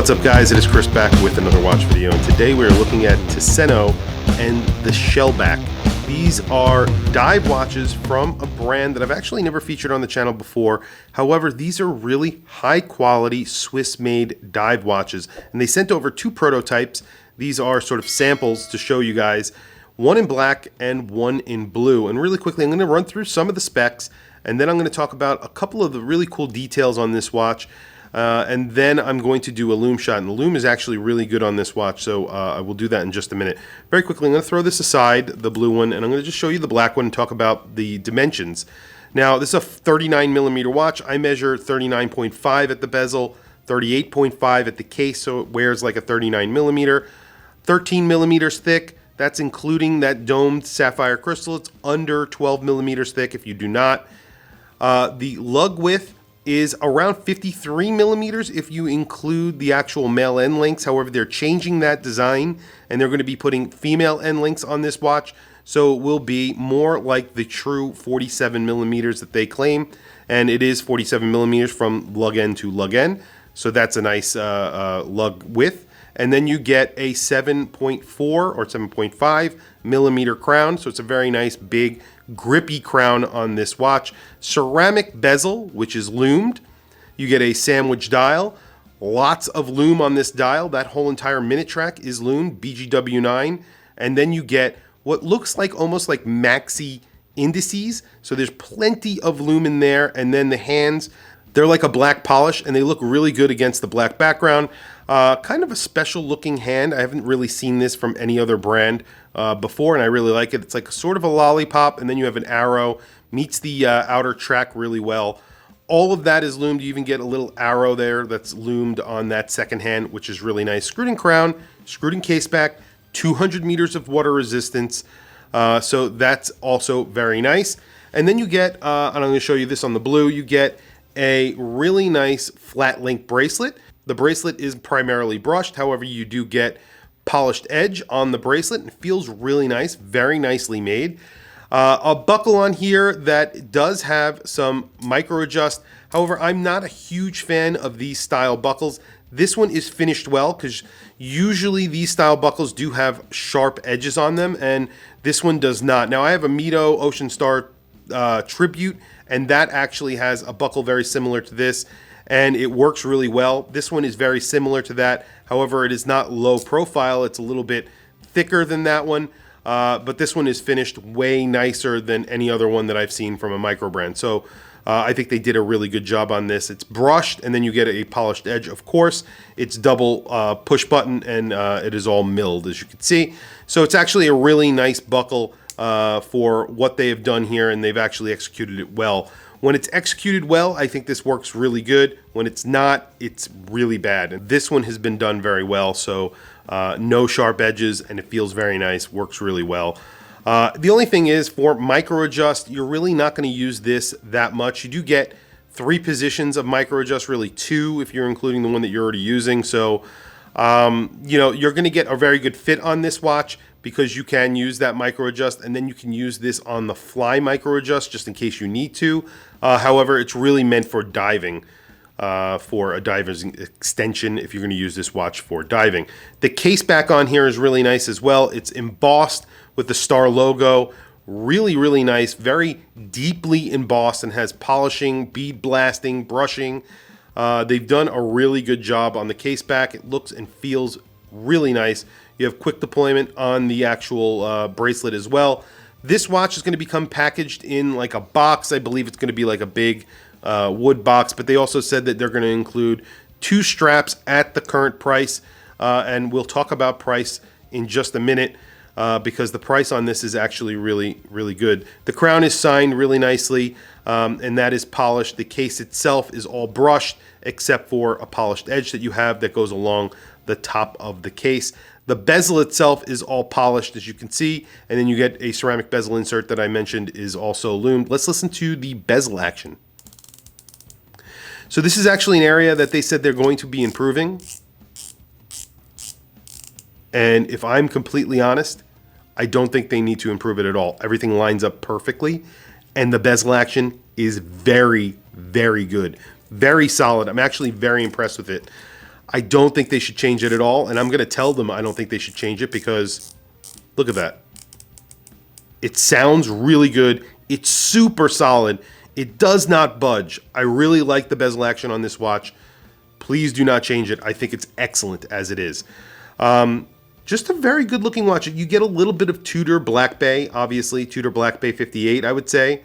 What's up, guys? It is Chris back with another watch video, and today we are looking at TUSENO and the Shellback. These are dive watches from a brand that I've actually never featured on the channel before. However, these are really high quality Swiss-made dive watches, and they sent over two prototypes. These are sort of samples to show you guys, one in black and one in blue. And really quickly, I'm going to run through some of the specs, and then I'm going to talk about a couple of the really cool details on this watch. And then I'm going to do a Lume shot, and the Lume is actually really good on this watch, so I will do that in just a minute. Very quickly, I'm going to throw this aside, the blue one, and I'm going to just show you the black one and talk about the dimensions. Now, this is a 39 millimeter watch. I measure 39.5 at the bezel, 38.5 at the case, so it wears like a 39 millimeter, 13 millimeters thick. That's including that domed sapphire crystal. It's under 12 millimeters thick if you do not. The lug width is around 53 millimeters if you include the actual male end links. However, they're changing that design and they're going to be putting female end links on this watch, so it will be more like the true 47 millimeters that they claim, and it is 47 millimeters from lug end to lug end, so that's a nice lug width. And then you get a 7.4 or 7.5 millimeter crown, so it's a very nice big grippy crown on this watch. Ceramic bezel, which is lumed. You get a sandwich dial. Lots of lume on this dial. That whole entire minute track is lumed, BGW9. And then you get what looks like almost like maxi indices. So there's plenty of lume in there. And then the hands, they're like a black polish, and they look really good against the black background. Kind of a special looking hand. I haven't really seen this from any other brand before, and I really like it. It's like sort of a lollipop, and then you have an arrow, meets the outer track really well. All of that is loomed. You even get a little arrow there that's loomed on that second hand, which is really nice. Screwed in crown, screwed in case back, 200 meters of water resistance. So that's also very nice. And then you get, and I'm going to show you this on the blue, you get a really nice flat link bracelet. The bracelet is primarily brushed. However, you do get polished edge on the bracelet, and it feels really nice, very nicely made. A buckle on here that does have some micro adjust. However, I'm not a huge fan of these style buckles. This one is finished well, because usually these style buckles do have sharp edges on them, and this one does not. Now, I have a Mito Ocean Star Tribute, and that actually has a buckle very similar to this, and it works really well. This one is very similar to that. However, it is not low profile. It's a little bit thicker than that one, but this one is finished way nicer than any other one that I've seen from a MicroBrand. So I think they did a really good job on this. It's brushed, and then you get a polished edge. Of course, it's double push button, and it is all milled, as you can see. So it's actually a really nice buckle for what they have done here, and they've actually executed it well. When it's executed well, I think this works really good. When it's not, it's really bad. And this one has been done very well, so no sharp edges, and it feels very nice, works really well. The only thing is, for micro adjust, you're really not going to use this that much. You do get 3 positions of micro adjust, really 2 if you're including the one that you're already using. So you know, you're going to get a very good fit on this watch, because you can use that micro adjust, and then you can use this on the fly micro adjust just in case you need to. However, it's really meant for diving, for a diver's extension, if you're going to use this watch for diving. The case back on here is really nice as well. It's embossed with the star logo. Really, really nice. Very deeply embossed, and has polishing, bead blasting, brushing. They've done a really good job on the case back. It looks and feels really nice. You have quick deployment on the actual bracelet as well. This watch is going to become packaged in like a box. I believe it's going to be like a big wood box, but they also said that they're going to include 2 straps at the current price, and we'll talk about price in just a minute, because the price on this is actually really, really good. The crown is signed really nicely, and that is polished. The case itself is all brushed, except for a polished edge that you have that goes along the top of the case. The bezel itself is all polished, as you can see, and then you get a ceramic bezel insert that I mentioned is also loomed. Let's listen to the bezel action. So this is actually an area that they said they're going to be improving. And if I'm completely honest, I don't think they need to improve it at all. Everything lines up perfectly, and the bezel action is very, very good. Very solid. I'm actually very impressed with it. I don't think they should change it at all, and I'm going to tell them I don't think they should change it because look at that. It sounds really good. It's super solid. It does not budge. I really like the bezel action on this watch. Please do not change it. I think it's excellent as it is. Just a very good looking watch. You get a little bit of Tudor Black Bay, obviously. Tudor Black Bay 58, I would say.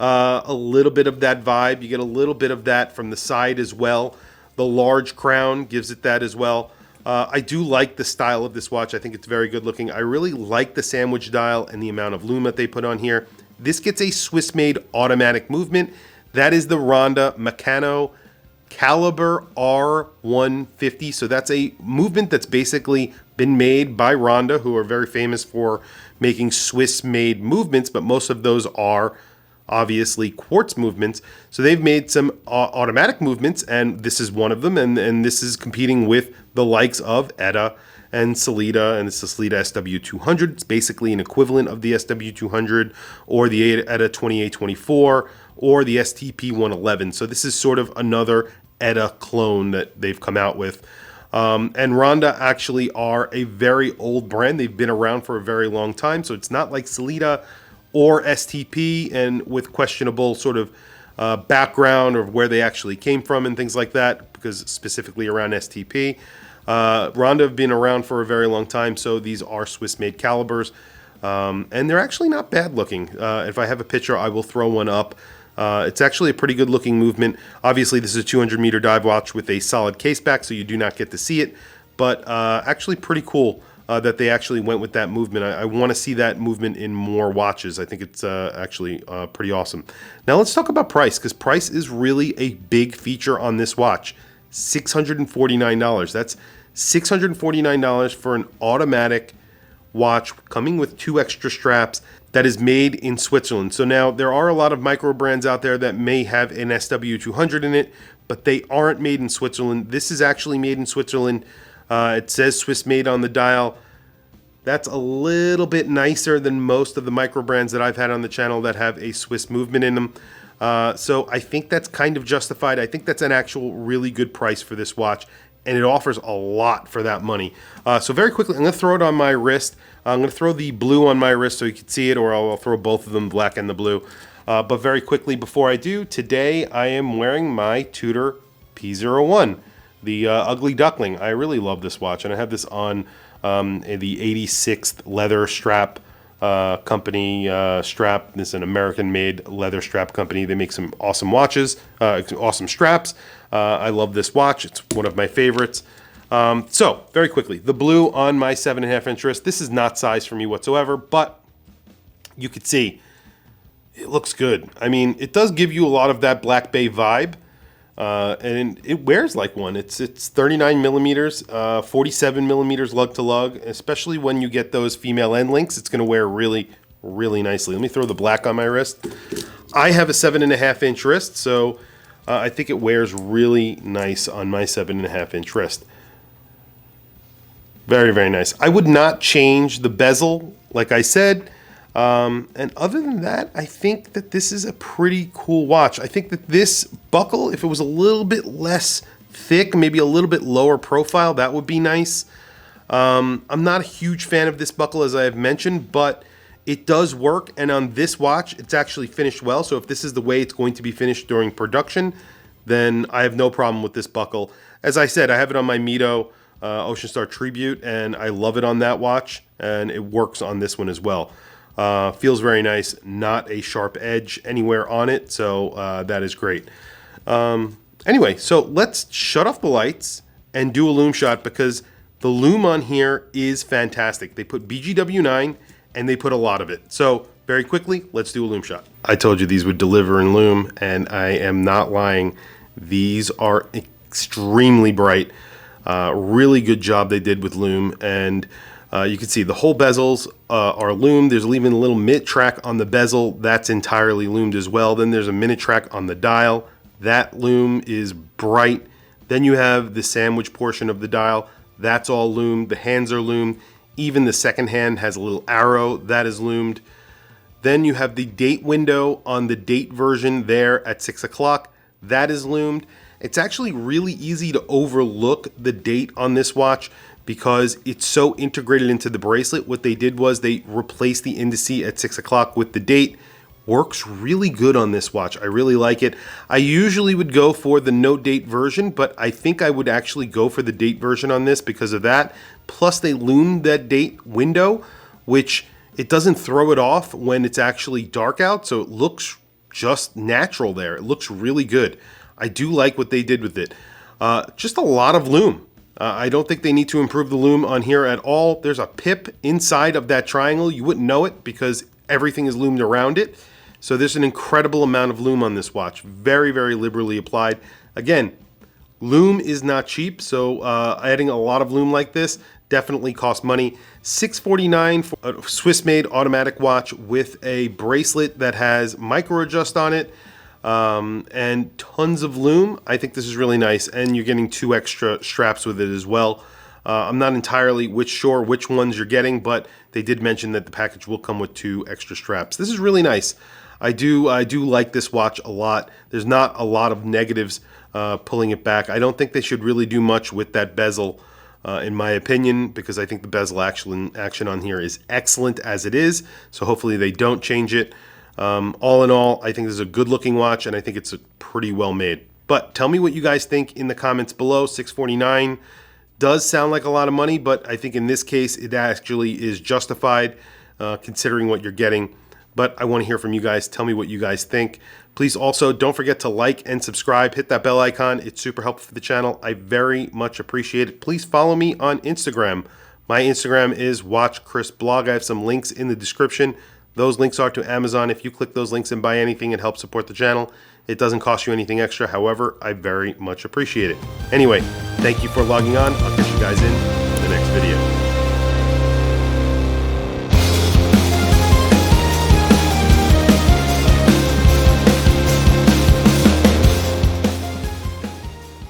A little bit of that vibe. You get a little bit of that from the side as well. The large crown gives it that as well. I do like the style of this watch. I think it's very good looking. I really like the sandwich dial and the amount of lume that they put on here. This gets a Swiss-made automatic movement. That is the Ronda Meccano Caliber R150. So that's a movement that's basically been made by Ronda, who are very famous for making Swiss-made movements, but most of those are obviously quartz movements. So they've made some automatic movements, and this is one of them, and this is competing with the likes of ETA and Sellita, and it's the Sellita SW200. It's basically an equivalent of the SW200 or the ETA 2824 or the STP111. So this is sort of another ETA clone that they've come out with. And Ronda actually are a very old brand. They've been around for a very long time, so it's not like Sellita or STP, and with questionable sort of background or where they actually came from and things like that, because specifically around STP. Ronda have been around for a very long time, so these are Swiss-made calibers, and they're actually not bad looking. If I have a picture, I will throw one up. It's actually a pretty good looking movement. Obviously, this is a 200-meter dive watch with a solid case back, so you do not get to see it, but actually pretty cool that they actually went with that movement. I want to see that movement in more watches. I think it's actually pretty awesome. Now let's talk about price, because price is really a big feature on this watch. $649. That's $649 for an automatic watch coming with 2 extra straps that is made in Switzerland. So now there are a lot of micro brands out there that may have an SW200 in it, but they aren't made in Switzerland. This is actually made in Switzerland. It says Swiss made on the dial. That's a little bit nicer than most of the micro brands that I've had on the channel that have a Swiss movement in them. So I think that's kind of justified. I think that's an actual really good price for this watch, and it offers a lot for that money. So very quickly, I'm going to throw it on my wrist. I'm going to throw the blue on my wrist so you can see it, or I'll throw both of them, black and the blue. But very quickly before I do, today I am wearing my Tudor P01. The Ugly Duckling. I really love this watch, and I have this on the 86th leather strap company strap. This is an American-made leather strap company. They make some awesome watches, awesome straps. I love this watch. It's one of my favorites. So, very quickly, the blue on my 7.5-inch wrist. This is not size for me whatsoever, but you could see it looks good. I mean, it does give you a lot of that Black Bay vibe. And it wears like one. It's 39 millimeters, 47 millimeters lug to lug. Especially when you get those female end links, it's going to wear really, really nicely. Let me throw the black on my wrist. I have a 7.5-inch wrist, so I think it wears really nice on my 7.5-inch wrist. Very, very nice. I would not change the bezel, like I said. And other than that, I think that this is a pretty cool watch. I think that this buckle, if it was a little bit less thick, maybe a little bit lower profile, that would be nice. I'm not a huge fan of this buckle, as I have mentioned, but it does work. And on this watch, it's actually finished well. So if this is the way it's going to be finished during production, then I have no problem with this buckle. As I said, I have it on my Mito Ocean Star Tribute, and I love it on that watch, and it works on this one as well. Feels very nice, not a sharp edge anywhere on it, so that is great. Anyway, so let's shut off the lights and do a lume shot, because the lume on here is fantastic. They put BGW9 and they put a lot of it. So very quickly, let's do a lume shot. I told you these would deliver in lume, and I am not lying. These are extremely bright. Really good job they did with lume, and you can see the whole bezels are lumed. There's even a little minute track on the bezel. That's entirely lumed as well. Then there's a minute track on the dial. That lume is bright. Then you have the sandwich portion of the dial. That's all lumed. The hands are lumed. Even the second hand has a little arrow. That is lumed. Then you have the date window on the date version there at 6 o'clock. That is lumed. It's actually really easy to overlook the date on this watch because it's so integrated into the bracelet. What they did was they replaced the indice at 6 o'clock with the date. Works really good on this watch. I really like it. I usually would go for the no date version, but I think I would actually go for the date version on this because of that. Plus they loomed that date window, which it doesn't throw it off when it's actually dark out, so it looks just natural there. It looks really good. I do like what they did with it. Just a lot of lume. I don't think they need to improve the lume on here at all. There's a pip inside of that triangle. You wouldn't know it because everything is loomed around it. So there's an incredible amount of lume on this watch. Very, very liberally applied. Again, lume is not cheap, so adding a lot of lume like this definitely costs money. $649 for a Swiss-made automatic watch with a bracelet that has micro adjust on it and tons of lume. I think this is really nice, and you're getting 2 extra straps with it as well. I'm not entirely sure which ones you're getting, but they did mention that the package will come with 2 extra straps. This is really nice. I do like this watch a lot. There's not a lot of negatives pulling it back. I don't think they should really do much with that bezel, in my opinion, because I think the bezel action on here is excellent as it is. So hopefully they don't change it. All in all, I think this is a good looking watch, and I think it's pretty well made. But tell me what you guys think in the comments below. $649 does sound like a lot of money, but I think in this case it actually is justified considering what you're getting. But I want to hear from you guys. Tell me what you guys think. Please also don't forget to like and subscribe. Hit that bell icon. It's super helpful for the channel. I very much appreciate it. Please follow me on Instagram. My Instagram is WatchChrisBlog. I have some links in the description. Those links are to Amazon. If you click those links and buy anything, it helps support the channel. It doesn't cost you anything extra. However, I very much appreciate it. Anyway, thank you for logging on. I'll catch you guys in the next video.